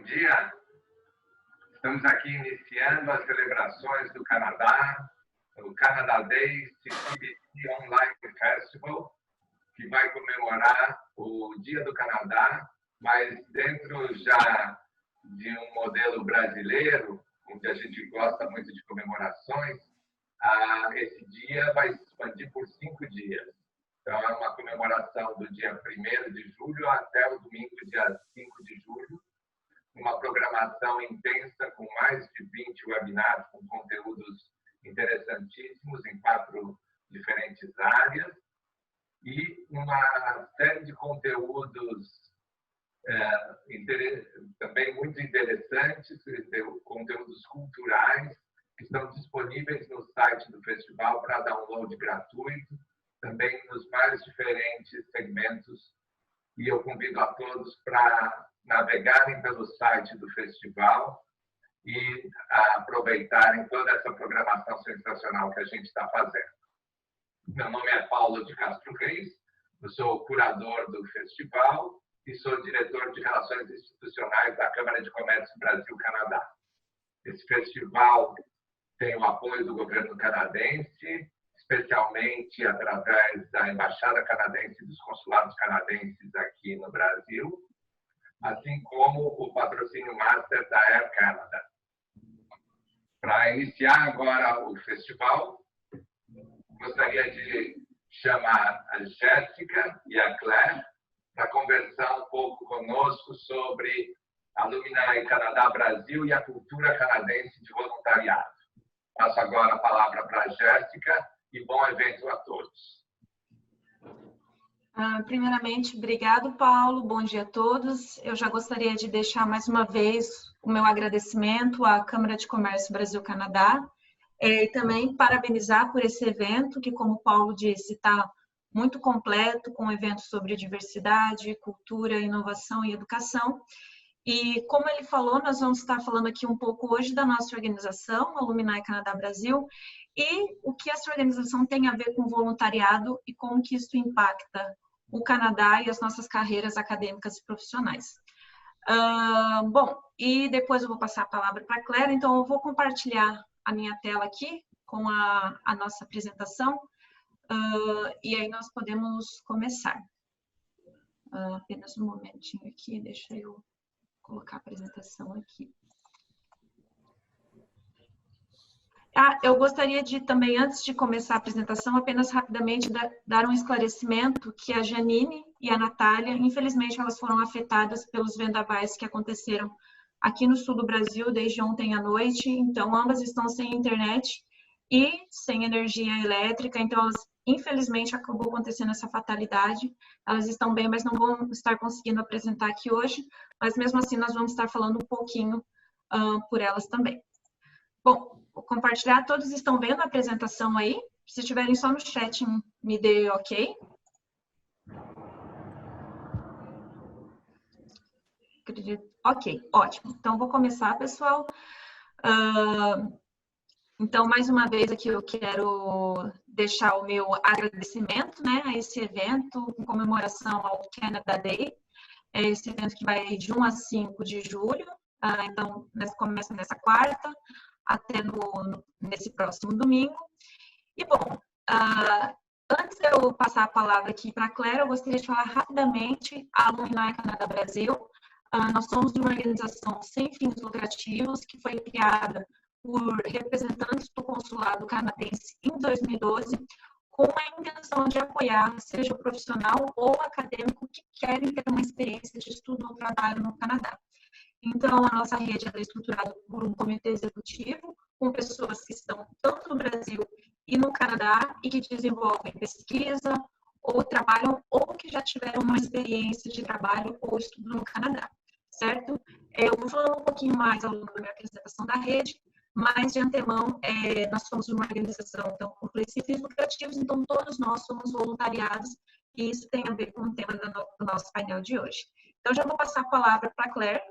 dia. Estamos aqui iniciando as celebrações do Canadá, o Canada Day CBC Online Festival, que vai comemorar o Dia do Canadá, mas dentro já de um modelo brasileiro, onde a gente gosta muito de comemorações, esse dia vai se expandir por 5 dias. Então, é uma comemoração do dia 1º de julho até o domingo, dia 5 de julho, uma programação intensa com mais de 20 webinars com conteúdos interessantíssimos em 4 diferentes áreas e uma série de conteúdos também muito interessantes, conteúdos culturais que estão disponíveis no site do festival para download gratuito, também nos mais diferentes segmentos, e eu convido a todos para navegarem pelo site do festival e aproveitarem toda essa programação sensacional que a gente está fazendo. Meu nome é Paulo de Castro Reis, eu sou o curador do festival e sou diretor de Relações Institucionais da Câmara de Comércio Brasil-Canadá. Esse festival tem o apoio do governo canadense, especialmente através da Embaixada Canadense e dos consulados canadenses aqui no Brasil, assim como o patrocínio Master da Air Canada. Para iniciar agora o festival, gostaria de chamar a Jéssica e a Claire para conversar um pouco conosco sobre a Alumni Canadá Brasil e a cultura canadense de voluntariado. Passo agora a palavra para a Jéssica e bom evento a todos. Primeiramente, obrigado, Paulo. Bom dia a todos. Eu já gostaria de deixar mais uma vez o meu agradecimento à Câmara de Comércio Brasil-Canadá e também parabenizar por esse evento, que, como o Paulo disse, está muito completo, com eventos sobre diversidade, cultura, inovação e educação. E, como ele falou, nós vamos estar falando aqui um pouco hoje da nossa organização, Alumni Canadá Brasil, e o que essa organização tem a ver com voluntariado e como que isso impacta o Canadá e as nossas carreiras acadêmicas e profissionais. Bom, e depois eu vou passar a palavra para a Claire, então eu vou compartilhar a minha tela aqui com a nossa apresentação, e aí nós podemos começar. Apenas um momentinho aqui, deixa eu colocar a apresentação aqui. Eu gostaria de também, antes de começar a apresentação, apenas rapidamente dar um esclarecimento que a Janine e a Natália, infelizmente, elas foram afetadas pelos vendavais que aconteceram aqui no sul do Brasil desde ontem à noite, então ambas estão sem internet e sem energia elétrica, então elas, infelizmente, acabou acontecendo essa fatalidade. Elas estão bem, mas não vão estar conseguindo apresentar aqui hoje, mas mesmo assim nós vamos estar falando um pouquinho por elas também. Bom, vou compartilhar, todos estão vendo a apresentação aí? Se estiverem só no chat, me dê ok. Ok, ótimo. Então, vou começar, pessoal. Então, mais uma vez aqui eu quero deixar o meu agradecimento, né, a esse evento em comemoração ao Canada Day. É esse evento que vai de 1 a 5 de julho. Então, começa nessa quarta até nesse próximo domingo. E, bom, antes de eu passar a palavra aqui para a Claire, eu gostaria de falar rapidamente a Alumni Canadá Brasil. Nós somos uma organização sem fins lucrativos que foi criada por representantes do consulado canadense em 2012, com a intenção de apoiar, seja o profissional ou acadêmico que querem ter uma experiência de estudo ou trabalho no Canadá. Então, a nossa rede é estruturada por um comitê executivo, com pessoas que estão tanto no Brasil e no Canadá e que desenvolvem pesquisa ou trabalham ou que já tiveram uma experiência de trabalho ou estudo no Canadá, certo? Eu vou falar um pouquinho mais ao longo da minha apresentação da rede, mas de antemão, nós somos uma organização então, com fins lucrativos, então todos nós somos voluntariados e isso tem a ver com o tema do nosso painel de hoje. Então, já vou passar a palavra para a Claire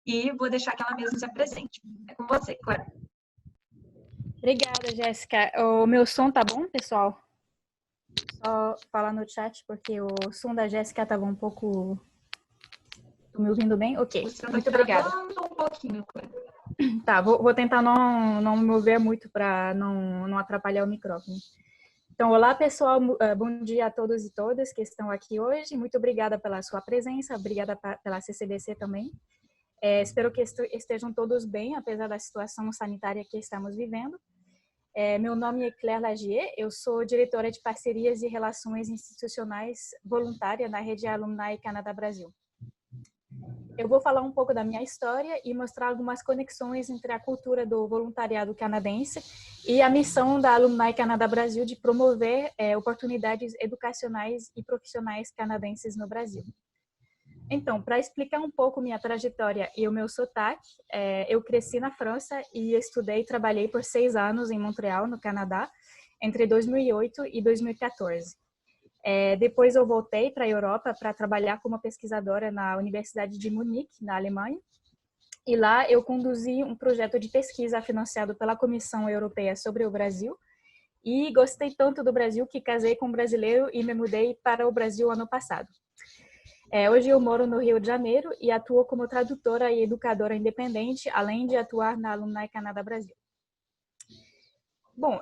e vou deixar que ela mesma se apresente. É com você, Claire. Obrigada, Jéssica. O meu som tá bom, pessoal? Só falar no chat, porque o som da Jéssica estava um pouco Estão me ouvindo bem? Ok, Você está muito obrigada. travando um pouquinho. Tá, vou tentar não me mover muito para não atrapalhar o microfone. Então, olá pessoal, bom dia a todos e todas que estão aqui hoje. Muito obrigada pela sua presença, obrigada pela CCBC também. Espero que estejam todos bem, apesar da situação sanitária que estamos vivendo. Meu nome é Claire Lagier, eu sou diretora de parcerias e relações institucionais voluntária na Rede Alumni Canadá Brasil. Eu vou falar um pouco da minha história e mostrar algumas conexões entre a cultura do voluntariado canadense e a missão da Alumni Canadá Brasil de promover oportunidades educacionais e profissionais canadenses no Brasil. Então, para explicar um pouco minha trajetória e o meu sotaque, eu cresci na França e estudei e trabalhei por 6 anos em Montreal, no Canadá, entre 2008 e 2014. Depois eu voltei para a Europa para trabalhar como pesquisadora na Universidade de Munique, na Alemanha. E lá eu conduzi um projeto de pesquisa financiado pela Comissão Europeia sobre o Brasil. E gostei tanto do Brasil que casei com um brasileiro e me mudei para o Brasil ano passado. Hoje eu moro no Rio de Janeiro e atuo como tradutora e educadora independente, além de atuar na Alumni Canadá Brasil. Bom,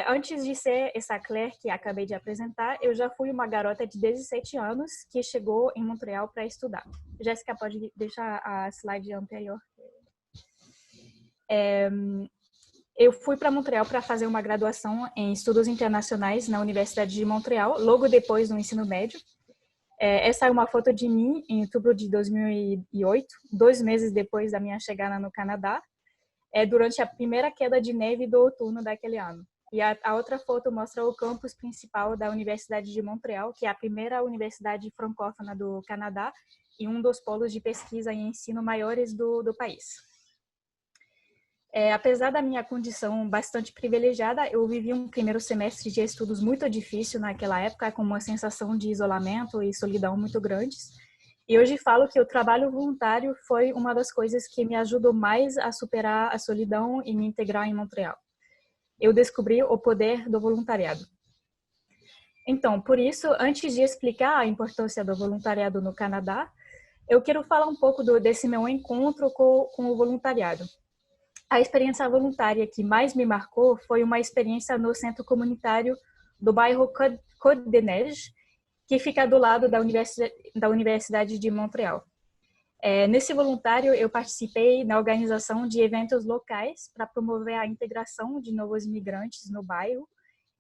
antes de ser essa Claire que acabei de apresentar, eu já fui uma garota de 17 anos que chegou em Montreal para estudar. Jéssica, pode deixar a slide anterior? Eu fui para Montreal para fazer uma graduação em estudos internacionais na Universidade de Montreal, logo depois do ensino médio. Essa é uma foto de mim em outubro de 2008, 2 meses depois da minha chegada no Canadá. Durante a primeira queda de neve do outono daquele ano. E a outra foto mostra o campus principal da Universidade de Montreal, que é a primeira universidade francófona do Canadá e um dos polos de pesquisa e ensino maiores do país. Apesar da minha condição bastante privilegiada, eu vivi um primeiro semestre de estudos muito difícil naquela época, com uma sensação de isolamento e solidão muito grandes. E hoje falo que o trabalho voluntário foi uma das coisas que me ajudou mais a superar a solidão e me integrar em Montreal. Eu descobri o poder do voluntariado. Então, por isso, antes de explicar a importância do voluntariado no Canadá, eu quero falar um pouco desse meu encontro com o voluntariado. A experiência voluntária que mais me marcou foi uma experiência no centro comunitário do bairro Côte-des-Neiges, que fica do lado da Universidade de Montreal. Nesse voluntário, eu participei na organização de eventos locais para promover a integração de novos imigrantes no bairro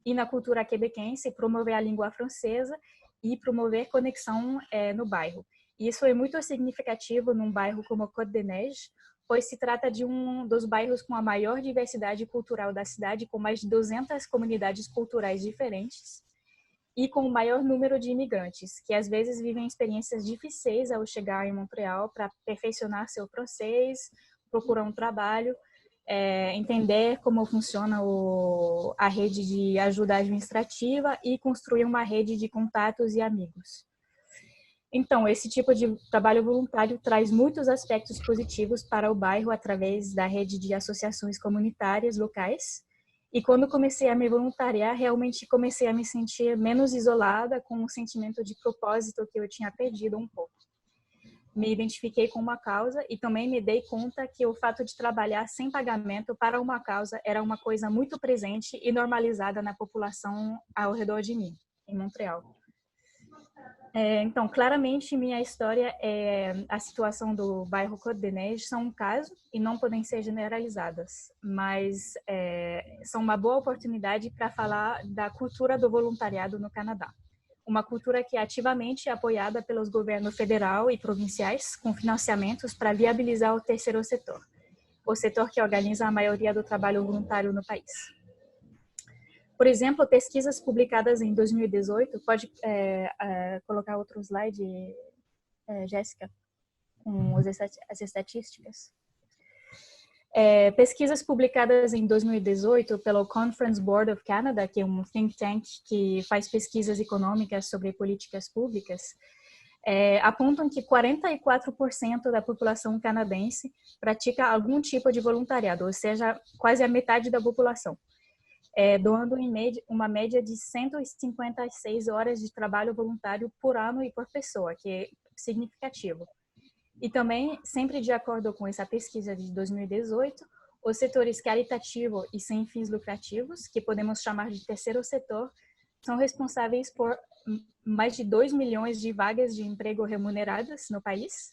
e na cultura quebequense, promover a língua francesa e promover conexão no bairro. E isso é muito significativo num bairro como Côte-des-Neiges, pois se trata de um dos bairros com a maior diversidade cultural da cidade, com mais de 200 comunidades culturais diferentes, e com o maior número de imigrantes, que às vezes vivem experiências difíceis ao chegar em Montreal para perfeccionar seu francês, procurar um trabalho, entender como funciona a rede de ajuda administrativa e construir uma rede de contatos e amigos. Então, esse tipo de trabalho voluntário traz muitos aspectos positivos para o bairro através da rede de associações comunitárias locais. E quando comecei a me voluntariar, realmente comecei a me sentir menos isolada, com um sentimento de propósito que eu tinha perdido um pouco. Me identifiquei com uma causa e também me dei conta que o fato de trabalhar sem pagamento para uma causa era uma coisa muito presente e normalizada na população ao redor de mim, em Montreal. Então, claramente, minha história a situação do bairro Côte-des-Neiges são um caso e não podem ser generalizadas, mas são uma boa oportunidade para falar da cultura do voluntariado no Canadá. Uma cultura que é ativamente apoiada pelos governos federal e provinciais, com financiamentos para viabilizar o terceiro setor, o setor que organiza a maioria do trabalho voluntário no país. Por exemplo, pesquisas publicadas em 2018, pode colocar outro slide, Jéssica, com as estatísticas. Pesquisas publicadas em 2018 pelo Conference Board of Canada, que é um think tank que faz pesquisas econômicas sobre políticas públicas, apontam que 44% da população canadense pratica algum tipo de voluntariado, ou seja, quase a metade da população. Doando uma média de 156 horas de trabalho voluntário por ano e por pessoa, que é significativo. E também, sempre de acordo com essa pesquisa de 2018, os setores caritativo e sem fins lucrativos, que podemos chamar de terceiro setor, são responsáveis por mais de 2 milhões de vagas de emprego remuneradas no país.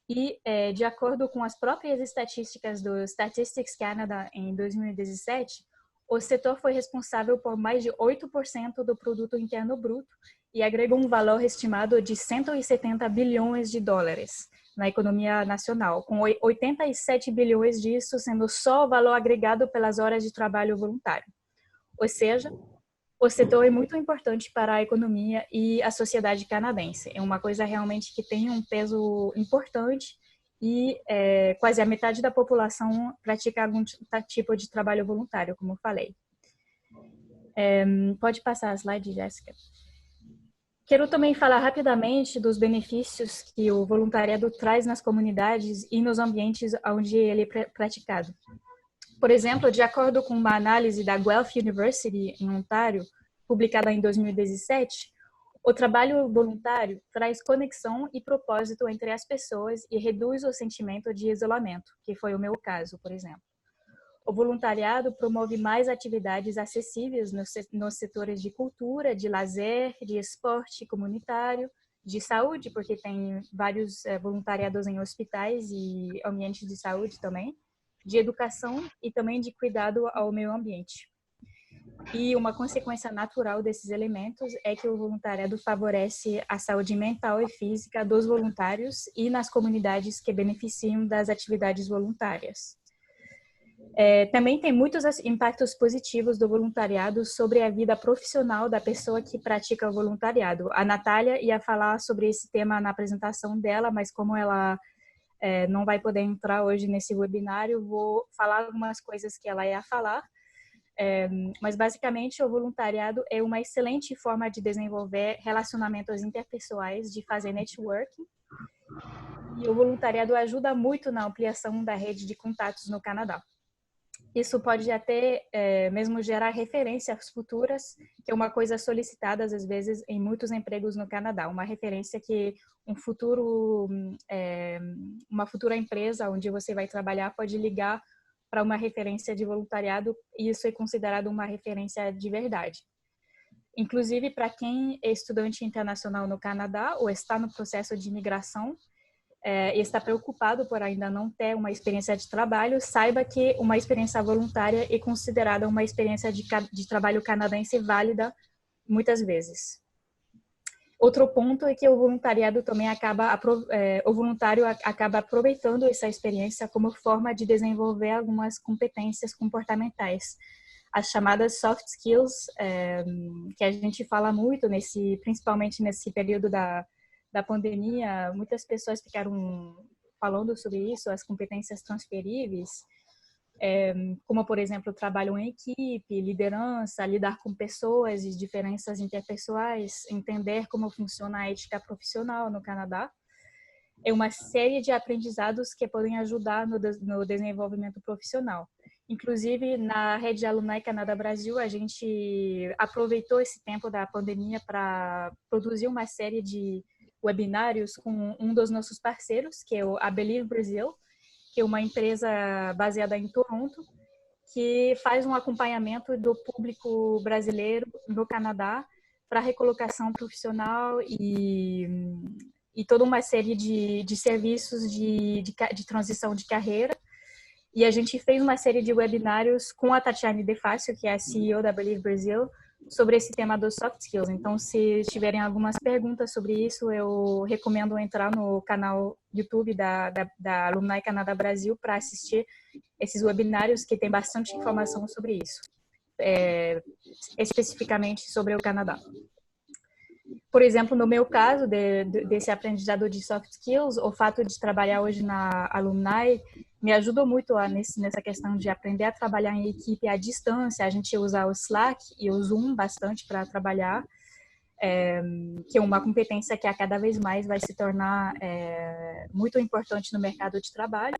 E, de acordo com as próprias estatísticas do Statistics Canada em 2017, o setor foi responsável por mais de 8% do produto interno bruto e agregou um valor estimado de 170 bilhões de dólares na economia nacional, com 87 bilhões disso sendo só o valor agregado pelas horas de trabalho voluntário. Ou seja, o setor é muito importante para a economia e a sociedade canadense. É uma coisa realmente que tem um peso importante e quase a metade da população pratica algum tipo de trabalho voluntário, como eu falei. Pode passar a slide, Jéssica. Quero também falar rapidamente dos benefícios que o voluntariado traz nas comunidades e nos ambientes onde ele é praticado. Por exemplo, de acordo com uma análise da Guelph University, em Ontário, publicada em 2017, o trabalho voluntário traz conexão e propósito entre as pessoas e reduz o sentimento de isolamento, que foi o meu caso, por exemplo. O voluntariado promove mais atividades acessíveis nos setores de cultura, de lazer, de esporte comunitário, de saúde, porque tem vários voluntariados em hospitais e ambientes de saúde também, de educação e também de cuidado ao meio ambiente. E uma consequência natural desses elementos é que o voluntariado favorece a saúde mental e física dos voluntários e nas comunidades que beneficiam das atividades voluntárias. Também tem muitos impactos positivos do voluntariado sobre a vida profissional da pessoa que pratica o voluntariado. A Natália ia falar sobre esse tema na apresentação dela, mas como ela não vai poder entrar hoje nesse webinário, vou falar algumas coisas que ela ia falar. Mas basicamente o voluntariado é uma excelente forma de desenvolver relacionamentos interpessoais, de fazer networking. E o voluntariado ajuda muito na ampliação da rede de contatos no Canadá. Isso pode até mesmo gerar referências futuras, que é uma coisa solicitada às vezes em muitos empregos no Canadá. Uma referência que uma futura empresa onde você vai trabalhar pode ligar para uma referência de voluntariado e isso é considerado uma referência de verdade. Inclusive, para quem é estudante internacional no Canadá ou está no processo de imigração, e está preocupado por ainda não ter uma experiência de trabalho, saiba que uma experiência voluntária é considerada uma experiência de trabalho canadense válida muitas vezes. Outro ponto é que o voluntariado também o voluntário acaba aproveitando essa experiência como forma de desenvolver algumas competências comportamentais, as chamadas soft skills, que a gente fala muito principalmente nesse período da pandemia. Muitas pessoas ficaram falando sobre isso, as competências transferíveis, como, por exemplo, trabalho em equipe, liderança, lidar com pessoas e diferenças interpessoais, entender como funciona a ética profissional no Canadá. É uma série de aprendizados que podem ajudar no desenvolvimento profissional. Inclusive, na rede Alumni Canadá Brasil, a gente aproveitou esse tempo da pandemia para produzir uma série de webinários com um dos nossos parceiros, que é a Believe Brazil, que é uma empresa baseada em Toronto, que faz um acompanhamento do público brasileiro no Canadá para recolocação profissional e toda uma série de serviços de transição de carreira. E a gente fez uma série de webinários com a Tatiane De Fácio, que é a CEO da Believe Brazil, sobre esse tema dos soft skills. Então, se tiverem algumas perguntas sobre isso, eu recomendo entrar no canal YouTube da Alumni Canadá Brasil para assistir esses webinários que tem bastante informação sobre isso, especificamente sobre o Canadá. Por exemplo, no meu caso, desse aprendizado de soft skills, o fato de trabalhar hoje na Alumni me ajudou muito nessa questão de aprender a trabalhar em equipe à distância. A gente usa o Slack e o Zoom bastante para trabalhar, que é uma competência que a cada vez mais vai se tornar muito importante no mercado de trabalho.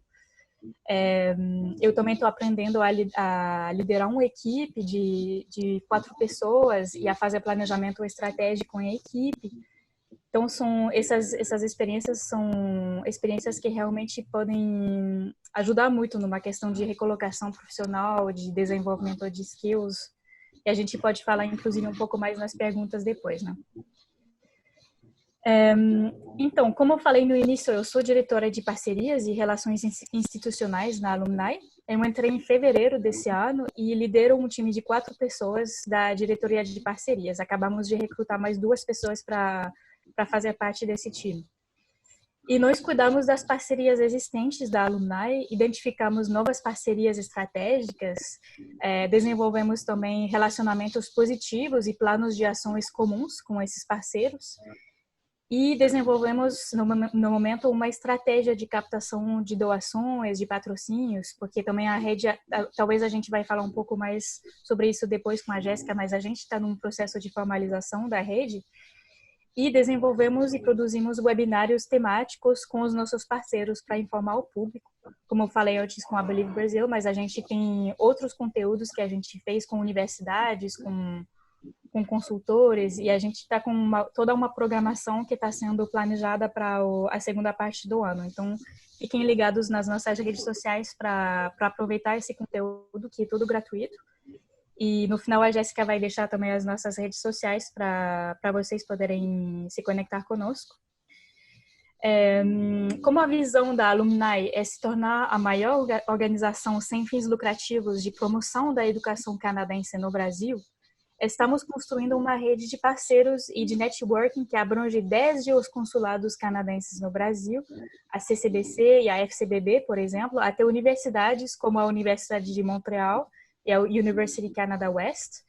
Eu também estou aprendendo a liderar uma equipe de 4 pessoas e a fazer planejamento estratégico em equipe. Então, essas experiências são experiências que realmente podem ajudar muito numa questão de recolocação profissional, de desenvolvimento de skills. E a gente pode falar, inclusive, um pouco mais nas perguntas depois, né? Então, como eu falei no início, eu sou diretora de parcerias e relações institucionais na Alumni. Eu entrei em fevereiro desse ano e lidero um time de 4 pessoas da diretoria de parcerias. Acabamos de recrutar mais 2 pessoas para fazer parte desse time. E nós cuidamos das parcerias existentes da Alumni, identificamos novas parcerias estratégicas, desenvolvemos também relacionamentos positivos e planos de ações comuns com esses parceiros. E desenvolvemos, no momento, uma estratégia de captação de doações, de patrocínios, porque também a rede, talvez a gente vai falar um pouco mais sobre isso depois com a Jéssica, mas a gente está num processo de formalização da rede. E desenvolvemos e produzimos webinários temáticos com os nossos parceiros para informar o público. Como eu falei antes com a Believe Brasil, mas a gente tem outros conteúdos que a gente fez com universidades, com consultores, e a gente está com toda uma programação que está sendo planejada para a segunda parte do ano. Então, fiquem ligados nas nossas redes sociais para aproveitar esse conteúdo, que é tudo gratuito. E no final a Jéssica vai deixar também as nossas redes sociais para vocês poderem se conectar conosco. Como a visão da Alumni é se tornar a maior organização sem fins lucrativos de promoção da educação canadense no Brasil, estamos construindo uma rede de parceiros e de networking que abrange desde os consulados canadenses no Brasil, a CCBC e a FCBB, por exemplo, até universidades como a Universidade de Montreal e a University Canada West,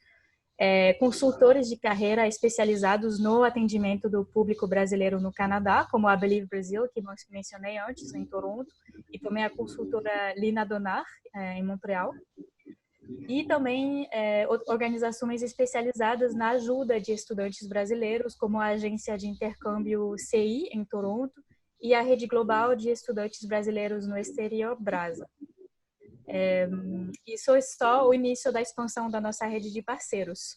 consultores de carreira especializados no atendimento do público brasileiro no Canadá, como a Believe Brasil, que eu mencionei antes, em Toronto, e também a consultora Lina Donar, em Montreal. E também organizações especializadas na ajuda de estudantes brasileiros, como a Agência de Intercâmbio CI, em Toronto, e a Rede Global de Estudantes Brasileiros no Exterior, BRASA. Isso é só o início da expansão da nossa rede de parceiros,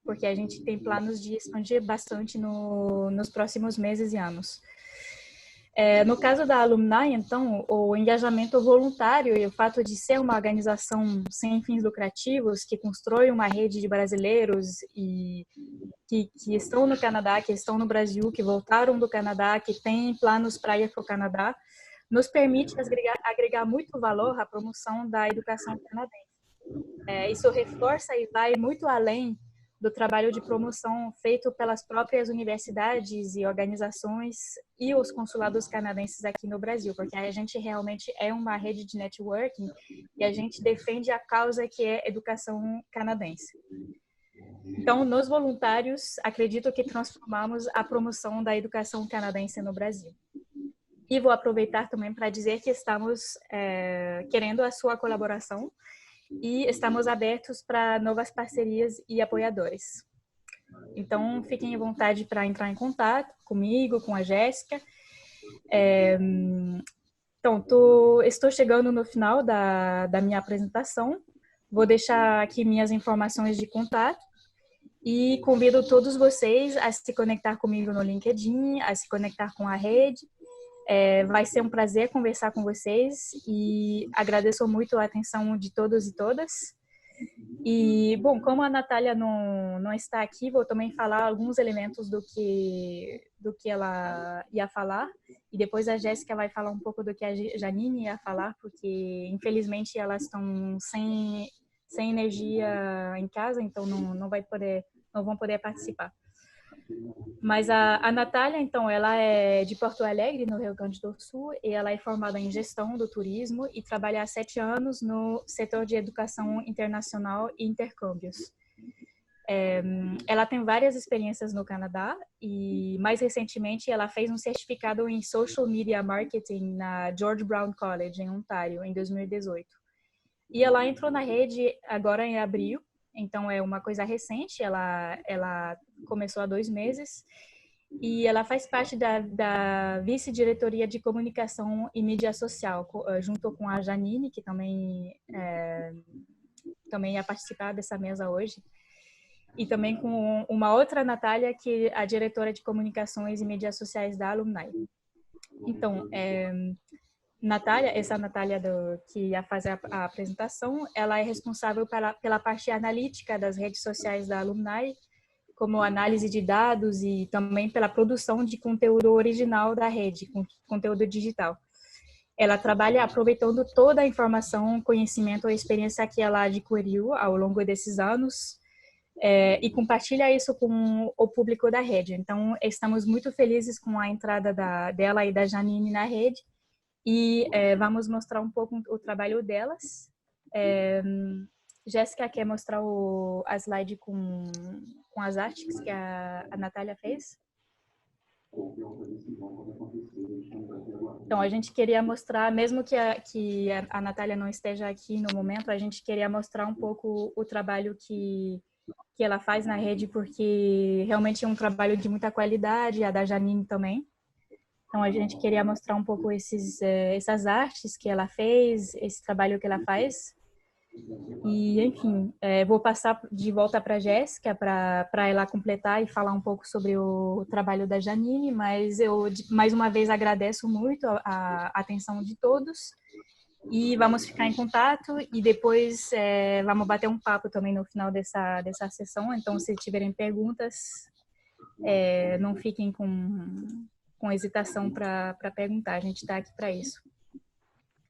porque a gente tem planos de expandir bastante nos próximos meses e anos. No caso da Alumni, então, o engajamento voluntário e o fato de ser uma organização sem fins lucrativos que constrói uma rede de brasileiros e que estão no Canadá, que estão no Brasil, que voltaram do Canadá, que têm planos para ir para o Canadá, nos permite agregar muito valor à promoção da educação canadense. Isso reforça e vai muito além do trabalho de promoção feito pelas próprias universidades e organizações e os consulados canadenses aqui no Brasil, porque a gente realmente é uma rede de networking e a gente defende a causa que é educação canadense. Então, nos voluntários, acredito que transformamos a promoção da educação canadense no Brasil. E vou aproveitar também para dizer que estamos querendo a sua colaboração e estamos abertos para novas parcerias e apoiadores. Então, fiquem à vontade para entrar em contato comigo, com a Jéssica. Então, estou chegando no final da minha apresentação. Vou deixar aqui minhas informações de contato e convido todos vocês a se conectar comigo no LinkedIn, a se conectar com a rede. Vai ser um prazer conversar com vocês e agradeço muito a atenção de todos e todas. E, bom, como a Natália não está aqui, vou também falar alguns elementos do que ela ia falar. E depois a Jéssica vai falar um pouco do que a Janine ia falar, porque, infelizmente, elas estão sem energia em casa, então não vão poder participar. Mas a Natália, então, ela é de Porto Alegre, no Rio Grande do Sul, e ela é formada em gestão do turismo e trabalha há 7 anos no setor de educação internacional e intercâmbios. Ela tem várias experiências no Canadá e, mais recentemente, ela fez um certificado em Social Media Marketing na George Brown College, em Ontário, em 2018. E ela entrou na rede agora em abril, então é uma coisa recente, ela começou há 2 meses e ela faz parte da vice-diretoria de comunicação e mídia social, junto com a Janine, que também ia participar dessa mesa hoje. e também com uma outra Natália, que é a diretora de comunicações e mídias sociais da Alumni. Então, Natália, essa Natália que ia fazer a apresentação, ela é responsável pela parte analítica das redes sociais da Alumni, como análise de dados e também pela produção de conteúdo original da rede, conteúdo digital. Ela trabalha aproveitando toda a informação, conhecimento ou experiência que ela adquiriu ao longo desses anos e compartilha isso com o público da rede. Então, estamos muito felizes com a entrada dela e da Janine na rede e vamos mostrar um pouco o trabalho delas. Jéssica quer mostrar a slide com as artes que a Natália fez? Então, a gente queria mostrar, mesmo que a Natália não esteja aqui no momento, a gente queria mostrar um pouco o trabalho que ela faz na rede, porque realmente é um trabalho de muita qualidade, a da Janine também. Então, a gente queria mostrar um pouco essas artes que ela fez, esse trabalho que ela faz. E, enfim, vou passar de volta para a Jéssica para ela completar e falar um pouco sobre o trabalho da Janine, mas eu, mais uma vez, agradeço muito a atenção de todos e vamos ficar em contato e depois vamos bater um papo também no final dessa sessão. Então, se tiverem perguntas, não fiquem com hesitação para perguntar, a gente está aqui para isso.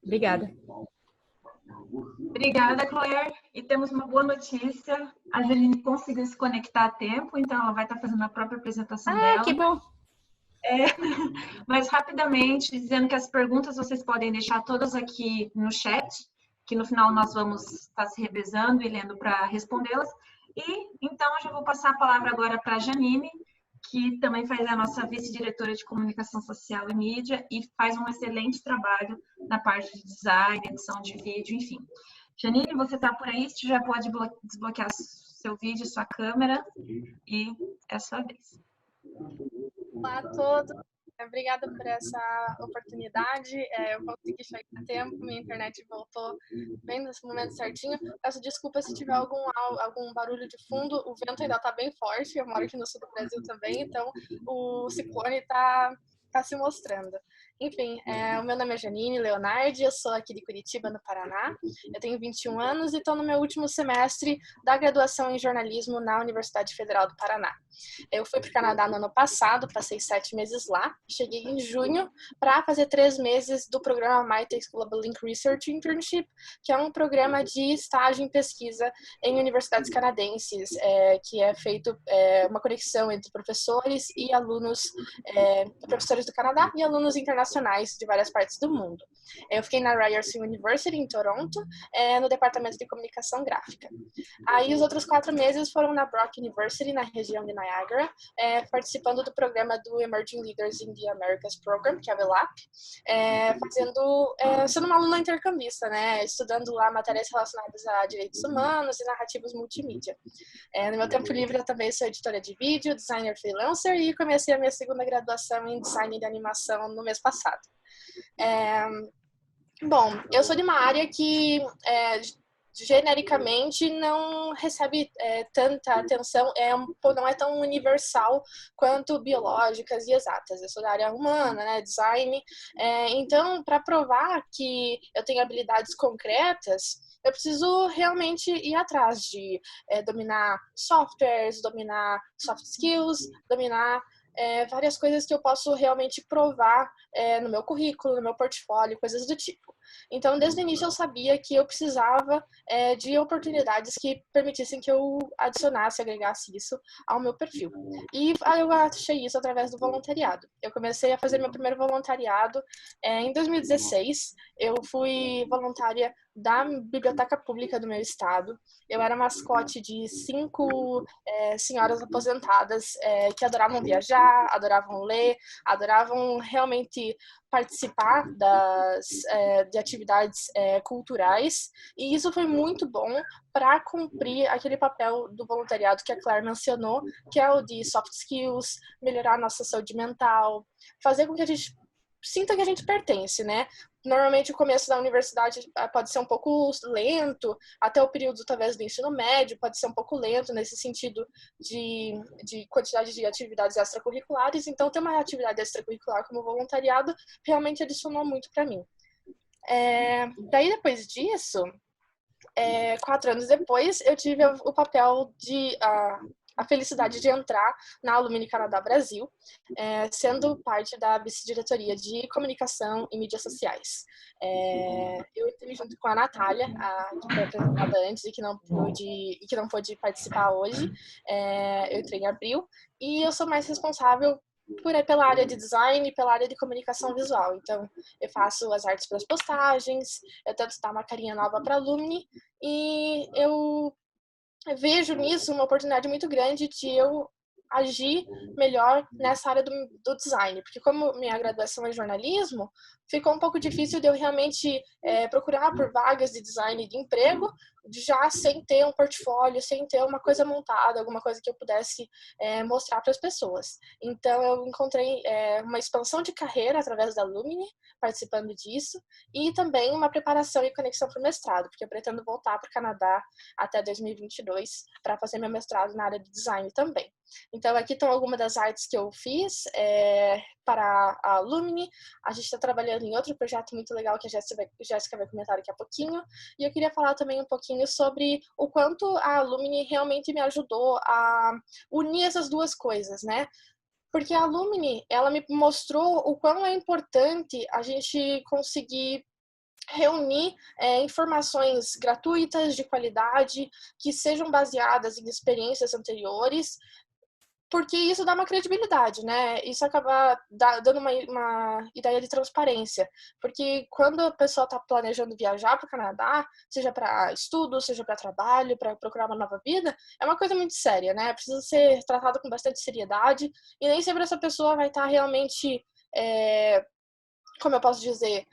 Obrigada. Obrigada, Claire. E temos uma boa notícia. A Janine conseguiu se conectar a tempo, então ela vai estar fazendo a própria apresentação dela. Que bom! Mas rapidamente, dizendo que as perguntas vocês podem deixar todas aqui no chat, que no final nós vamos estar se revezando e lendo para respondê-las. E então eu já vou passar a palavra agora para a Janine, que também faz a nossa vice-diretora de comunicação social e mídia e faz um excelente trabalho na parte de design, edição de vídeo, enfim. Janine, você está por aí? Você já pode desbloquear seu vídeo, sua câmera, e é a sua vez. Olá a todos, obrigada por essa oportunidade. Eu consegui chegar a tempo, minha internet voltou bem nesse momento certinho. Peço desculpa se tiver algum barulho de fundo, o vento ainda está bem forte, eu moro aqui no sul do Brasil também, então o ciclone está se mostrando. Enfim, o meu nome é Janine Leonardi, eu sou aqui de Curitiba, no Paraná. Eu tenho 21 anos e estou no meu último semestre da graduação em jornalismo na Universidade Federal do Paraná. Eu fui para o Canadá no ano passado, passei 7 meses lá. Cheguei em junho para fazer 3 meses do programa MyTex Global Link Research Internship, que é um programa de estágio em pesquisa em universidades canadenses, que é feito uma conexão entre professores e alunos, professores do Canadá e alunos internacionais de várias partes do mundo. Eu fiquei na Ryerson University, em Toronto, no departamento de comunicação gráfica. Aí os outros 4 meses foram na Brock University, na região de Niagara, participando do programa do Emerging Leaders in the Americas Program, que é o ELAP, sendo uma aluna intercambista, né, estudando lá matérias relacionadas a direitos humanos e narrativas multimídia. No meu tempo livre eu também sou editora de vídeo, designer freelancer e comecei a minha segunda graduação em design de animação no mês passado. Bom, eu sou de uma área que genericamente não recebe tanta atenção, não é tão universal quanto biológicas e exatas. Eu sou da área humana, né, design. Então, para provar que eu tenho habilidades concretas, eu preciso realmente ir atrás de dominar softwares, dominar soft skills, dominar várias coisas que eu posso realmente provar no meu currículo, no meu portfólio, coisas do tipo. Então, desde o início eu sabia que eu precisava de oportunidades que permitissem que eu adicionasse, agregasse isso ao meu perfil. E eu achei isso através do voluntariado. Eu comecei a fazer meu primeiro voluntariado em 2016. Eu fui voluntária da biblioteca pública do meu estado. Eu era mascote de 5 senhoras aposentadas que adoravam viajar, adoravam ler, adoravam realmente participar de atividades culturais, e isso foi muito bom para cumprir aquele papel do voluntariado que a Claire mencionou, que é o de soft skills, melhorar a nossa saúde mental, fazer com que a gente sinta que a gente pertence, né? Normalmente o começo da universidade pode ser um pouco lento, até o período talvez do ensino médio pode ser um pouco lento nesse sentido de quantidade de atividades extracurriculares, então ter uma atividade extracurricular como voluntariado realmente adicionou muito para mim. Daí depois disso, 4 anos depois, eu tive o papel de a felicidade de entrar na Alumni Canadá Brasil, sendo parte da vice-diretoria de comunicação e mídias sociais. Eu entrei junto com a Natália, que foi apresentada antes e que não pôde participar hoje. Eu entrei em abril e eu sou mais responsável pela área de design e pela área de comunicação visual. Então, eu faço as artes para as postagens, eu tento dar uma carinha nova para a Alumni e eu vejo nisso uma oportunidade muito grande de eu agir melhor nessa área do design, porque como minha graduação é jornalismo, ficou um pouco difícil de eu realmente procurar por vagas de design de emprego, já sem ter um portfólio, sem ter uma coisa montada, alguma coisa que eu pudesse mostrar para as pessoas. Então, eu encontrei uma expansão de carreira através da Alumni, participando disso, e também uma preparação e conexão para o mestrado, porque eu pretendo voltar para o Canadá até 2022 para fazer meu mestrado na área de design também. Então, aqui estão algumas das artes que eu fiz para a Alumni. A gente está trabalhando em outro projeto muito legal que a Jéssica vai comentar daqui a pouquinho. E eu queria falar também um pouquinho sobre o quanto a Alumni realmente me ajudou a unir essas duas coisas, né? Porque a Alumni, ela me mostrou o quão é importante a gente conseguir reunir informações gratuitas, de qualidade, que sejam baseadas em experiências anteriores, porque isso dá uma credibilidade, né? Isso acaba dando uma ideia de transparência. Porque quando a pessoa está planejando viajar para o Canadá, seja para estudo, seja para trabalho, para procurar uma nova vida, é uma coisa muito séria, né? Precisa ser tratado com bastante seriedade e nem sempre essa pessoa vai estar realmente, como eu posso dizer,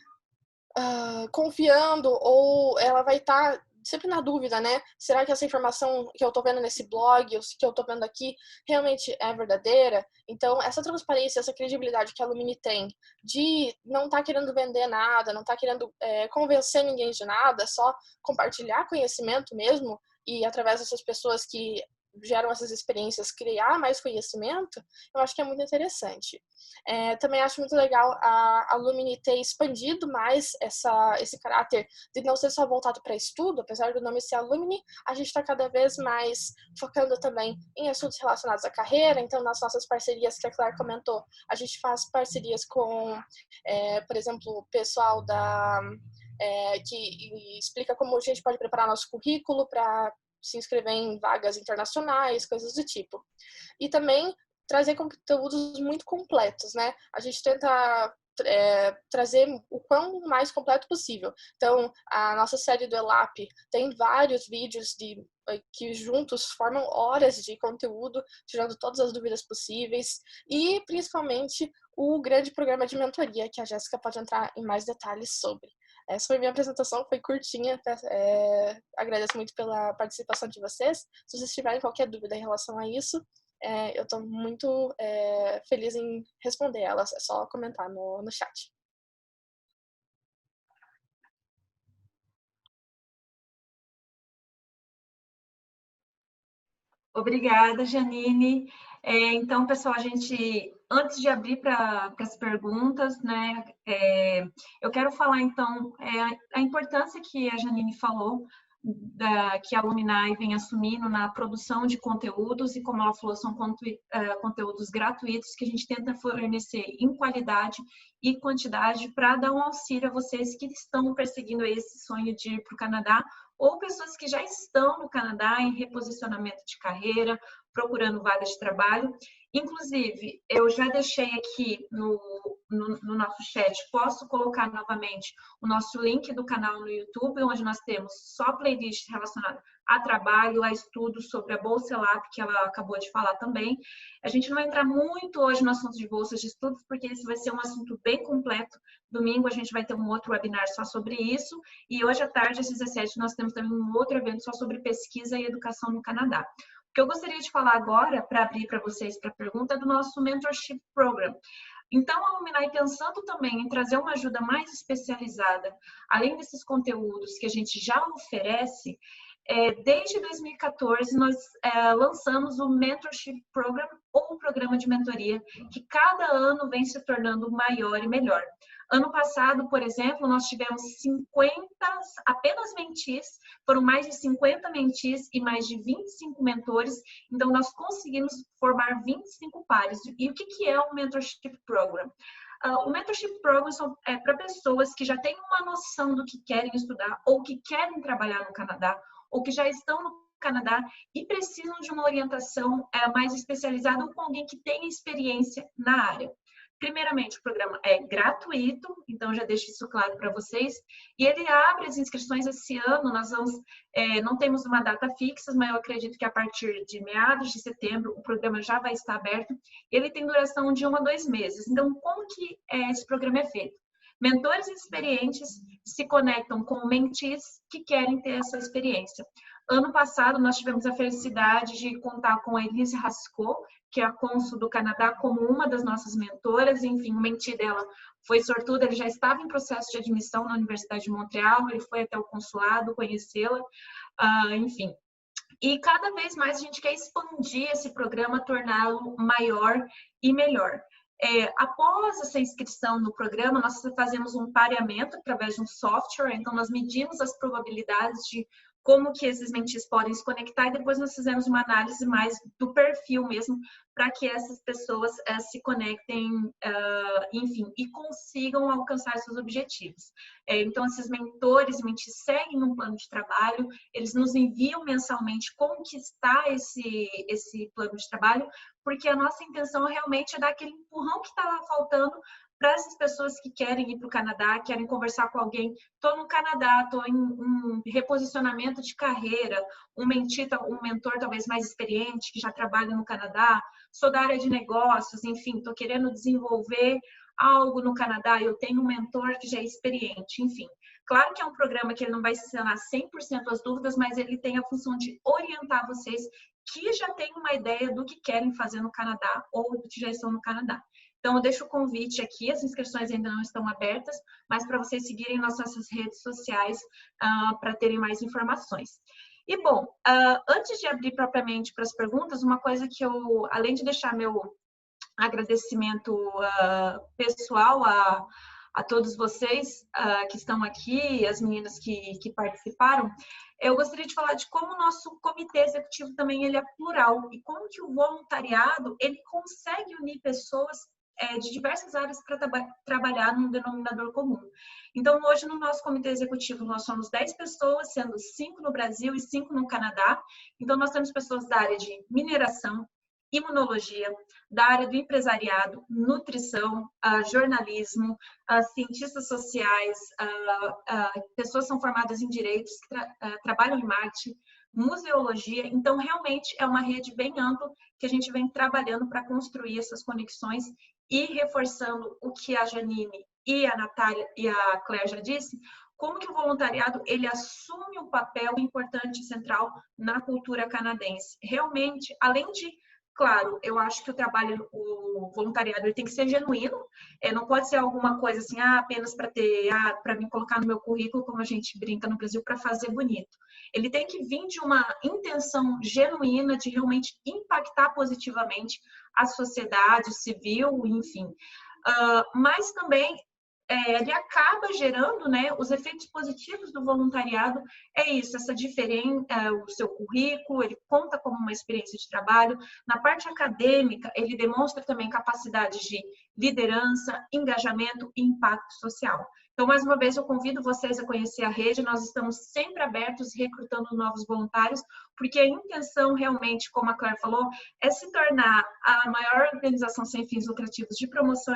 confiando, ou ela vai estar sempre na dúvida, né? Será que essa informação que eu tô vendo nesse blog, ou que eu tô vendo aqui, realmente é verdadeira? Então, essa transparência, essa credibilidade que a Alumni tem de não estar querendo vender nada, não estar querendo convencer ninguém de nada, só compartilhar conhecimento mesmo, e através dessas pessoas que geram essas experiências, criar mais conhecimento, eu acho que é muito interessante. Também acho muito legal a Alumni ter expandido mais esse caráter de não ser só voltado para estudo, apesar do nome ser Alumni, a gente está cada vez mais focando também em assuntos relacionados à carreira. Então, nas nossas parcerias que a Claire comentou, a gente faz parcerias com, por exemplo, o pessoal que explica como a gente pode preparar nosso currículo para se inscrever em vagas internacionais, coisas do tipo. E também trazer conteúdos muito completos, né? A gente tenta trazer o quão mais completo possível. Então, a nossa série do ELAP tem vários vídeos que juntos formam horas de conteúdo, tirando todas as dúvidas possíveis, e principalmente o grande programa de mentoria, que a Jéssica pode entrar em mais detalhes sobre. Essa foi a minha apresentação, foi curtinha. Agradeço muito pela participação de vocês. Se vocês tiverem qualquer dúvida em relação a isso, eu estou muito feliz em responder elas. É só comentar no chat. Obrigada, Janine. Então, pessoal, antes de abrir para as perguntas, né, eu quero falar, então, a importância que a Janine falou, que a Alumni vem assumindo na produção de conteúdos, e como ela falou, são conteúdos gratuitos que a gente tenta fornecer em qualidade e quantidade para dar um auxílio a vocês que estão perseguindo esse sonho de ir para o Canadá, ou pessoas que já estão no Canadá em reposicionamento de carreira, procurando vagas de trabalho. Inclusive, eu já deixei aqui no nosso chat, posso colocar novamente o nosso link do canal no YouTube, onde nós temos só playlist relacionada a trabalho, a estudos sobre a Bolsa ELAP, que ela acabou de falar também. A gente não vai entrar muito hoje no assunto de bolsas de estudos, porque esse vai ser um assunto bem completo. Domingo a gente vai ter um outro webinar só sobre isso, e hoje à tarde, às 17, nós temos também um outro evento só sobre pesquisa e educação no Canadá. O que eu gostaria de falar agora, para abrir para vocês para a pergunta, é do nosso Mentorship Program. Então, a Luminai, pensando também em trazer uma ajuda mais especializada, além desses conteúdos que a gente já oferece, desde 2014 nós lançamos o Mentorship Program, ou o programa de mentoria, que cada ano vem se tornando maior e melhor. Ano passado, por exemplo, nós tivemos 50 apenas mentis, foram mais de 50 mentis e mais de 25 mentores, então nós conseguimos formar 25 pares. E o que é o Mentorship Program? O Mentorship Program é para pessoas que já têm uma noção do que querem estudar ou que querem trabalhar no Canadá, ou que já estão no Canadá e precisam de uma orientação mais especializada ou com alguém que tenha experiência na área. Primeiramente, o programa é gratuito, então já deixo isso claro para vocês. E ele abre as inscrições esse ano, nós vamos, não temos uma data fixa, mas eu acredito que a partir de meados de setembro o programa já vai estar aberto. Ele tem duração de 1 a 2 meses. Então, como que esse programa é feito? Mentores experientes se conectam com mentis que querem ter essa experiência. Ano passado, nós tivemos a felicidade de contar com a Elise Rascot, que é a cônsul do Canadá, como uma das nossas mentoras. Enfim, o menti dela foi sortudo, ele já estava em processo de admissão na Universidade de Montreal, ele foi até o consulado conhecê-la, enfim. E cada vez mais a gente quer expandir esse programa, torná-lo maior e melhor. Após essa inscrição no programa, nós fazemos um pareamento através de um software, então nós medimos as probabilidades de como que esses mentis podem se conectar, e depois nós fizemos uma análise mais do perfil mesmo, para que essas pessoas se conectem, enfim, e consigam alcançar seus objetivos. Então, esses mentores e mentis seguem um plano de trabalho, eles nos enviam mensalmente como que está esse plano de trabalho, porque a nossa intenção realmente é dar aquele empurrão que estava faltando para essas pessoas que querem ir para o Canadá, querem conversar com alguém. Estou no Canadá, estou em reposicionamento de carreira, um mentor talvez mais experiente, que já trabalha no Canadá, sou da área de negócios, enfim, estou querendo desenvolver algo no Canadá, eu tenho um mentor que já é experiente, enfim. Claro que é um programa que ele não vai sanar 100% as dúvidas, mas ele tem a função de orientar vocês que já têm uma ideia do que querem fazer no Canadá ou que já estão no Canadá. Então, eu deixo o convite aqui, as inscrições ainda não estão abertas, mas para vocês seguirem nossas redes sociais para terem mais informações. E, bom, antes de abrir propriamente para as perguntas, uma coisa que eu, além de deixar meu agradecimento pessoal a todos vocês que estão aqui, as meninas que participaram, eu gostaria de falar de como o nosso comitê executivo também ele é plural e como que o voluntariado ele consegue unir pessoas de diversas áreas para trabalhar num denominador comum. Então, hoje, no nosso comitê executivo, nós somos 10 pessoas, sendo 5 no Brasil e 5 no Canadá. Então, nós temos pessoas da área de mineração, imunologia, da área do empresariado, nutrição, jornalismo, cientistas sociais, pessoas que são formadas em direitos, que trabalham em marketing, museologia. Então, realmente, é uma rede bem ampla que a gente vem trabalhando para construir essas conexões e reforçando o que a Janine e a Natália e a Claire já disse, como que o voluntariado ele assume um papel importante e central na cultura canadense. Realmente, além de, claro, eu acho que o voluntariado ele tem que ser genuíno, não pode ser alguma coisa assim, apenas para me colocar no meu currículo, como a gente brinca no Brasil, para fazer bonito. Ele tem que vir de uma intenção genuína de realmente impactar positivamente a sociedade civil, enfim. Mas também ele acaba gerando, né, os efeitos positivos do voluntariado, isso, essa diferença, o seu currículo, ele conta como uma experiência de trabalho. Na parte acadêmica, ele demonstra também capacidade de liderança, engajamento e impacto social. Então, mais uma vez, eu convido vocês a conhecer a rede, nós estamos sempre abertos e recrutando novos voluntários, porque a intenção realmente, como a Claire falou, é se tornar a maior organização sem fins lucrativos de promoção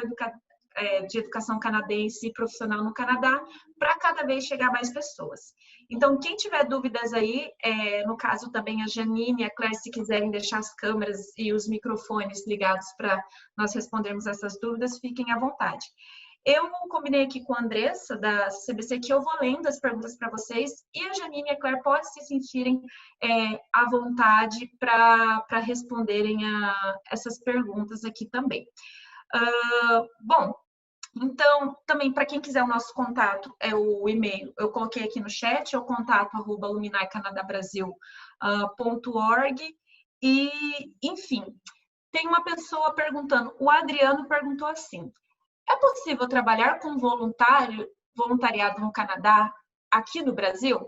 de educação canadense e profissional no Canadá, para cada vez chegar mais pessoas. Então, quem tiver dúvidas aí, no caso também a Janine e a Claire, se quiserem deixar as câmeras e os microfones ligados para nós respondermos essas dúvidas, fiquem à vontade. Eu combinei aqui com a Andressa, da CBC, que eu vou lendo as perguntas para vocês, e a Janine e a Claire podem se sentirem à vontade para responderem a essas perguntas aqui também. Bom, então, também, para quem quiser o nosso contato, é o e-mail. Eu coloquei aqui no chat, é o contato@alumnicanadabrasil.org. E, enfim, tem uma pessoa perguntando, o Adriano perguntou assim, é possível trabalhar com voluntariado no Canadá, aqui no Brasil?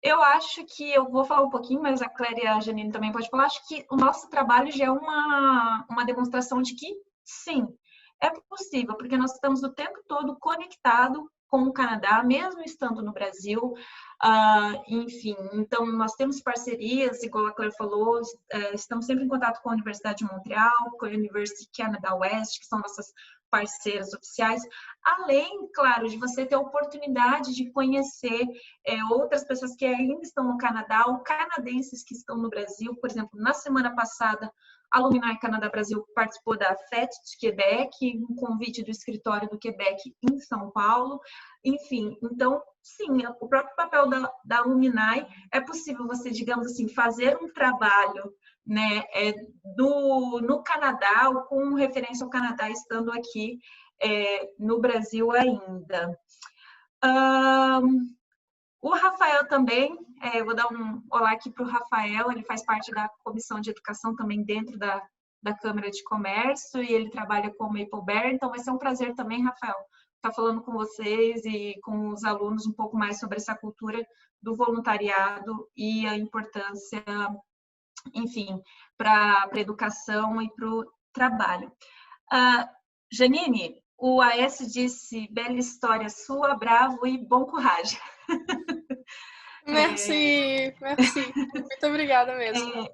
Eu acho que, eu vou falar um pouquinho, mas a Cléria e a Janine também pode falar, acho que o nosso trabalho já é uma demonstração de que sim, é possível, porque nós estamos o tempo todo conectado com o Canadá, mesmo estando no Brasil. Enfim, então nós temos parcerias, igual a Cléria falou, estamos sempre em contato com a Universidade de Montreal, com a University Canada West, que são nossas parceiras oficiais, além, claro, de você ter a oportunidade de conhecer outras pessoas que ainda estão no Canadá, ou canadenses que estão no Brasil. Por exemplo, na semana passada, a Alumni Canadá Brasil participou da FET de Quebec, um convite do escritório do Quebec em São Paulo. Enfim, então, sim, o próprio papel da Alumni é possível você, digamos assim, fazer um trabalho, né, no Canadá, ou com referência ao Canadá, estando aqui no Brasil ainda. O Rafael também, vou dar um olá aqui para o Rafael, ele faz parte da comissão de educação também dentro da Câmara de Comércio, e ele trabalha com o Maple Bear, então vai ser um prazer também, Rafael, estar falando com vocês e com os alunos um pouco mais sobre essa cultura do voluntariado e a importância, enfim, para a educação e para o trabalho. Janine, o AS disse, bela história sua, bravo e bom coragem. Merci. Muito obrigada mesmo.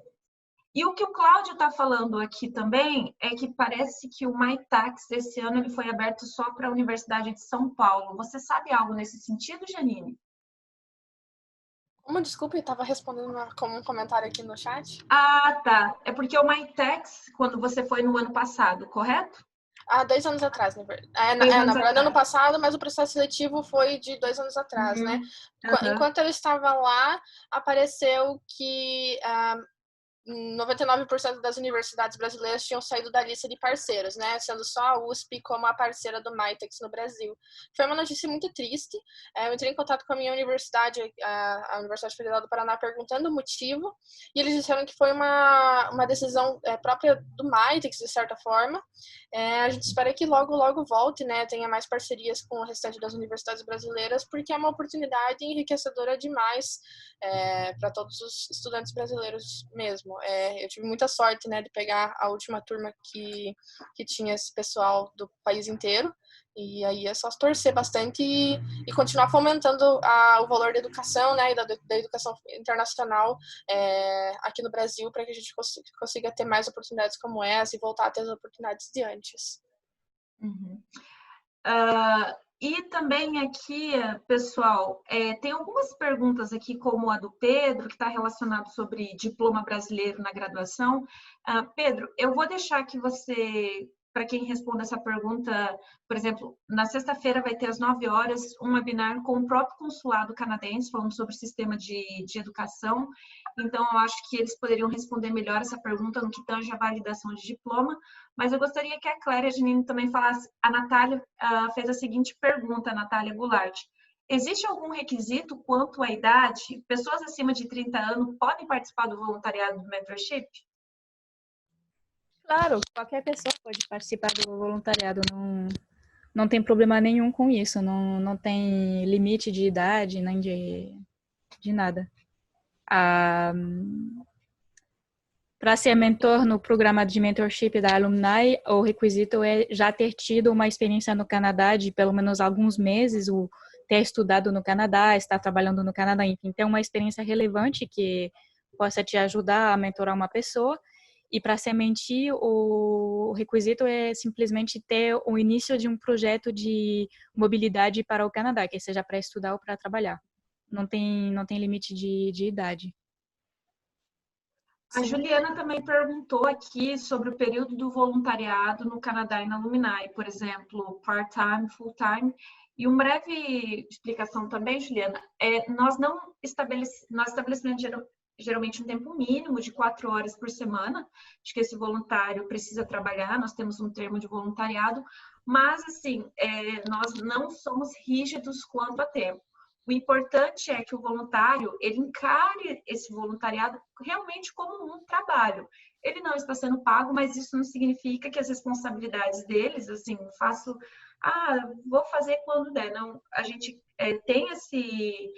E o que o Cláudio está falando aqui também é que parece que o MyTax esse ano ele foi aberto só para a Universidade de São Paulo. Você sabe algo nesse sentido, Janine? Desculpa, eu estava respondendo como um comentário aqui no chat. Tá. É porque o MyTax, quando você foi no ano passado, correto? 2 anos atrás, na verdade. Na verdade, ano passado, mas o processo seletivo foi de 2 anos atrás, né? Enquanto eu estava lá, apareceu que 99% das universidades brasileiras tinham saído da lista de parceiros, né? Sendo só a USP como a parceira do MyTax no Brasil. Foi uma notícia muito triste. Eu entrei em contato com a minha universidade, a Universidade Federal do Paraná, perguntando o motivo, e eles disseram que foi uma decisão própria do MyTax, de certa forma. A gente espera que logo, logo volte, né? Tenha mais parcerias com o restante das universidades brasileiras, porque é uma oportunidade enriquecedora demais para todos os estudantes brasileiros mesmo. Eu tive muita sorte, né, de pegar a última turma que tinha esse pessoal do país inteiro, e aí é só torcer bastante e continuar fomentando o valor da educação, né, e da educação internacional aqui no Brasil, para que a gente consiga ter mais oportunidades como essa e voltar a ter as oportunidades de antes. E também aqui, pessoal, tem algumas perguntas aqui, como a do Pedro, que está relacionado sobre diploma brasileiro na graduação. Pedro, eu vou deixar que você, para quem responda essa pergunta, por exemplo, na sexta-feira vai ter às 9 horas um webinar com o próprio consulado canadense, falando sobre o sistema de educação. Então, eu acho que eles poderiam responder melhor essa pergunta no que tange a validação de diploma. Mas eu gostaria que a Cléria e a Janine também falassem. A Natália fez a seguinte pergunta, a Natália Goulart. Existe algum requisito quanto à idade? Pessoas acima de 30 anos podem participar do voluntariado do mentorship? Claro, qualquer pessoa pode participar do voluntariado. Não tem problema nenhum com isso. Não tem limite de idade, nem de nada. Para ser mentor no programa de mentorship da Alumni, o requisito é já ter tido uma experiência no Canadá de pelo menos alguns meses, ou ter estudado no Canadá, estar trabalhando no Canadá, enfim, ter uma experiência relevante que possa te ajudar a mentorar uma pessoa. E para ser mentir, o requisito é simplesmente ter o início de um projeto de mobilidade para o Canadá, que seja para estudar ou para trabalhar. Não tem limite de idade. A Juliana também perguntou aqui sobre o período do voluntariado no Canadá e na Alumni, por exemplo, part-time, full-time. E uma breve explicação também, Juliana, nós estabelecimento geralmente um tempo mínimo de 4 horas por semana, de que esse voluntário precisa trabalhar, nós temos um termo de voluntariado, mas, assim, nós não somos rígidos quanto a tempo. O importante é que o voluntário, ele encare esse voluntariado realmente como um trabalho. Ele não está sendo pago, mas isso não significa que as responsabilidades deles, assim, vou fazer quando der. Não, a gente tem esse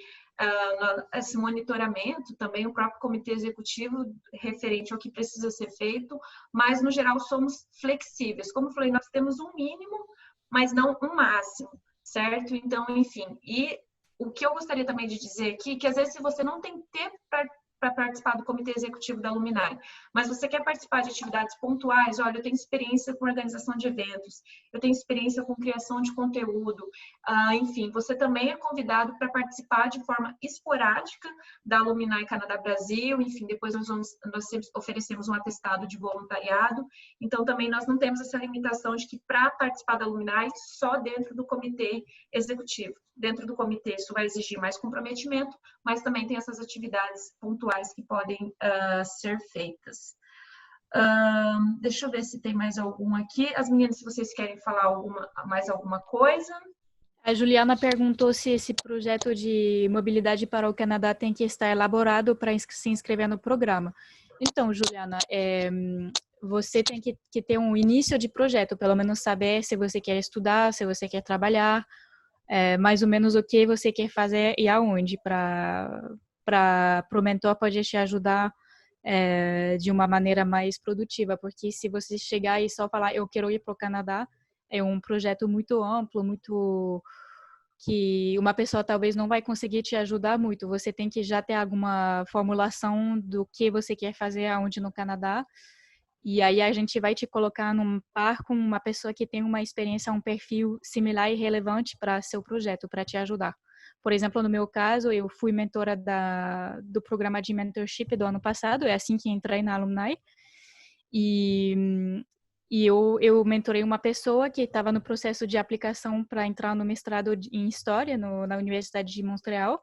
monitoramento, também o próprio comitê executivo referente ao que precisa ser feito, mas, no geral, somos flexíveis. Como eu falei, nós temos um mínimo, mas não um máximo, certo? Então, enfim, e o que eu gostaria também de dizer aqui, que às vezes se você não tem tempo para participar do comitê executivo da Luminare, mas você quer participar de atividades pontuais, olha, eu tenho experiência com organização de eventos, eu tenho experiência com criação de conteúdo, enfim, você também é convidado para participar de forma esporádica da Luminare Canadá Brasil, enfim, depois nós sempre oferecemos um atestado de voluntariado, então também nós não temos essa limitação de que para participar da Luminare, só dentro do comitê executivo. Dentro do comitê isso vai exigir mais comprometimento, mas também tem essas atividades pontuais que podem ser feitas. Deixa eu ver se tem mais algum aqui. As meninas, se vocês querem falar mais alguma coisa. A Juliana perguntou se esse projeto de mobilidade para o Canadá tem que estar elaborado para se inscrever no programa. Então, Juliana, você tem que ter um início de projeto, pelo menos saber se você quer estudar, se você quer trabalhar, mais ou menos o que você quer fazer e aonde, para o mentor poder te ajudar de uma maneira mais produtiva, porque se você chegar e só falar eu quero ir para o Canadá, é um projeto muito amplo, muito que uma pessoa talvez não vai conseguir te ajudar muito. Você tem que já ter alguma formulação do que você quer fazer aonde no Canadá. E aí a gente vai te colocar num par com uma pessoa que tem uma experiência, um perfil similar e relevante para seu projeto, para te ajudar. Por exemplo, no meu caso, eu fui mentora do programa de mentorship do ano passado, é assim que entrei na Alumni. E eu mentorei uma pessoa que estava no processo de aplicação para entrar no mestrado em História na Universidade de Montreal.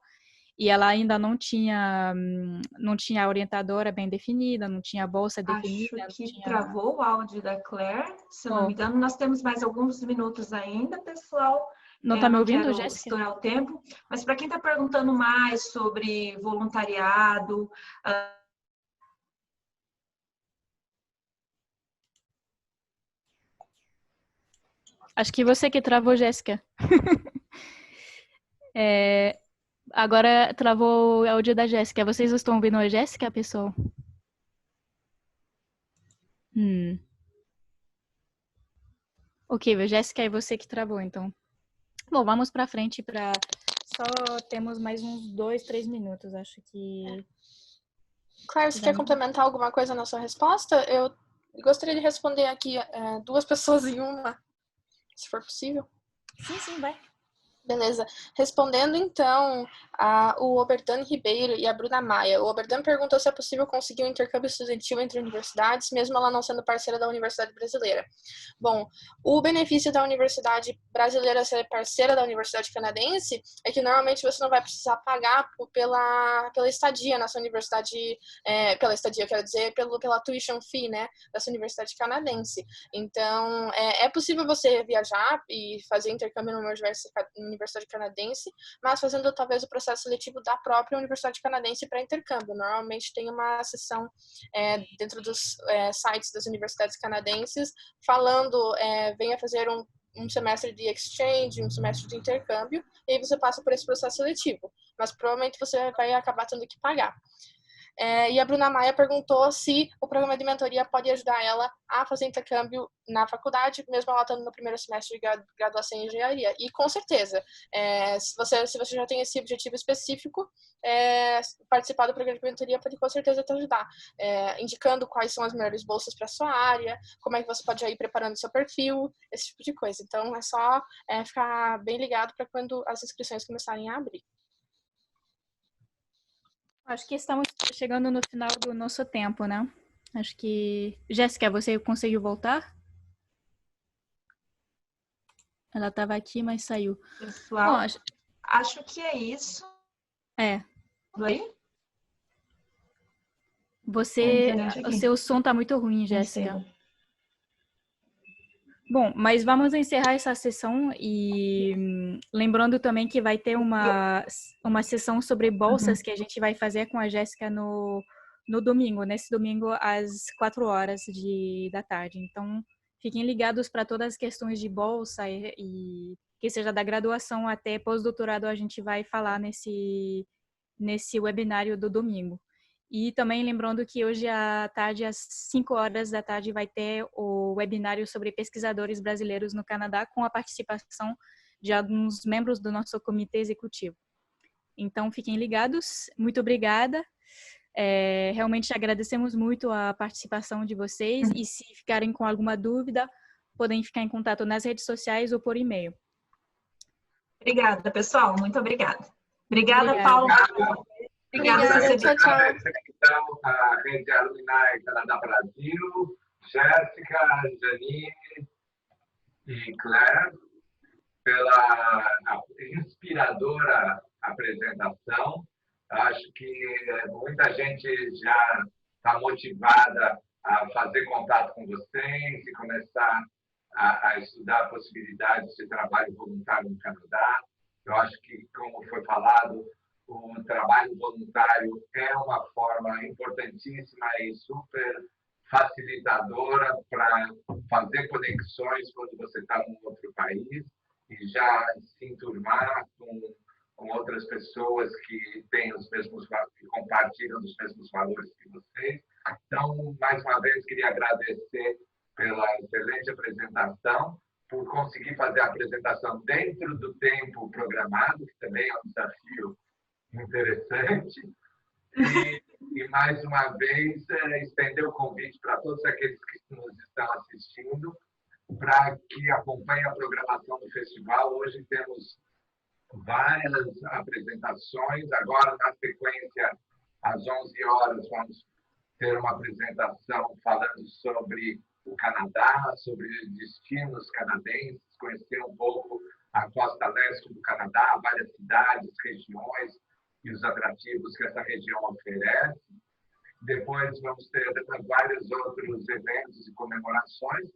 E ela ainda não tinha a orientadora bem definida, não tinha a bolsa definida. Acho que travou o áudio da Claire, se não me engano. Nós temos mais alguns minutos ainda, pessoal. Não está me ouvindo, quero Jéssica? estourar o tempo. Mas para quem está perguntando mais sobre voluntariado... Acho que você que travou, Jéssica. Agora travou o áudio da Jéssica. Vocês estão ouvindo a Jéssica, pessoal? Ok, Jéssica, é você que travou, então. Bom, vamos para frente para... Só temos mais uns 2, 3 minutos, acho que... Claire, você quer complementar alguma coisa na sua resposta? Eu gostaria de responder aqui 2 pessoas em uma, se for possível. Sim, vai. Beleza. Respondendo, então, o Oberdan Ribeiro e a Bruna Maia. O Oberdan perguntou se é possível conseguir um intercâmbio estudantil entre universidades, mesmo ela não sendo parceira da Universidade Brasileira. Bom, o benefício da Universidade Brasileira ser parceira da Universidade Canadense é que, normalmente, você não vai precisar pagar pela estadia nessa universidade, pela tuition fee, né, dessa Universidade Canadense. Então, é possível você viajar e fazer intercâmbio numa Universidade Canadense, mas fazendo talvez o processo seletivo da própria Universidade Canadense para intercâmbio. Normalmente tem uma seção dentro dos sites das universidades canadenses falando, venha fazer um semestre de exchange, um semestre de intercâmbio, e aí você passa por esse processo seletivo. Mas provavelmente você vai acabar tendo que pagar. E a Bruna Maia perguntou se o programa de mentoria pode ajudar ela a fazer intercâmbio na faculdade, mesmo ela estando no primeiro semestre de graduação em engenharia. E com certeza, se você já tem esse objetivo específico, participar do programa de mentoria pode com certeza te ajudar, indicando quais são as melhores bolsas para a sua área, como é que você pode ir preparando seu perfil, esse tipo de coisa. Então, é só ficar bem ligado para quando as inscrições começarem a abrir. Acho que estamos chegando no final do nosso tempo, né? Acho que... Jéssica, você conseguiu voltar? Ela estava aqui, mas saiu. Pessoal, acho que é isso. É. Oi? O seu som está muito ruim, Jéssica. Bom, mas vamos encerrar essa sessão e lembrando também que vai ter uma sessão sobre bolsas que a gente vai fazer com a Jéssica no domingo, nesse domingo às 4 horas da tarde. Então, fiquem ligados para todas as questões de bolsa e que seja da graduação até pós-doutorado, a gente vai falar nesse webinário do domingo. E também lembrando que hoje à tarde, às 5 horas da tarde, vai ter o webinário sobre pesquisadores brasileiros no Canadá, com a participação de alguns membros do nosso comitê executivo. Então, fiquem ligados. Muito obrigada. Realmente agradecemos muito a participação de vocês e se ficarem com alguma dúvida, podem ficar em contato nas redes sociais ou por e-mail. Obrigada, pessoal. Muito obrigada. Obrigada, Paulo. Obrigada, tchau, tchau. Então, a Rede Alumni Canadá Brasil, Jéssica, Janine e Claire, pela inspiradora apresentação. Acho que muita gente já está motivada a fazer contato com vocês e começar a estudar possibilidades de trabalho voluntário no Canadá. Eu acho que, como foi falado, o trabalho voluntário é uma forma importantíssima e super facilitadora para fazer conexões quando você está num outro país e já se enturmar com outras pessoas que têm que compartilham os mesmos valores que vocês. Então, mais uma vez, queria agradecer pela excelente apresentação, por conseguir fazer a apresentação dentro do tempo programado, que também é um desafio interessante. E mais uma vez, estender o convite para todos aqueles que nos estão assistindo, para que acompanhem a programação do festival. Hoje temos várias apresentações. Agora, na sequência, às 11 horas, vamos ter uma apresentação falando sobre o Canadá, sobre destinos canadenses, conhecer um pouco a costa leste do Canadá, várias cidades, regiões e os atrativos que essa região oferece. Depois vamos ter vários outros eventos e comemorações,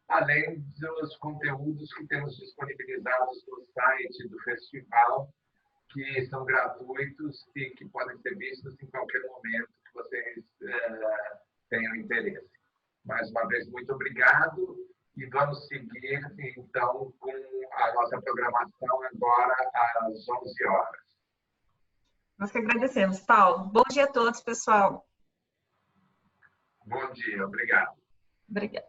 além dos conteúdos que temos disponibilizados no site do festival, que são gratuitos e que podem ser vistos em qualquer momento que vocês tenham interesse. Mais uma vez, muito obrigado e vamos seguir, então, com a nossa programação agora às 11 horas. Nós que agradecemos, Paulo. Bom dia a todos, pessoal. Bom dia, obrigado. Obrigada.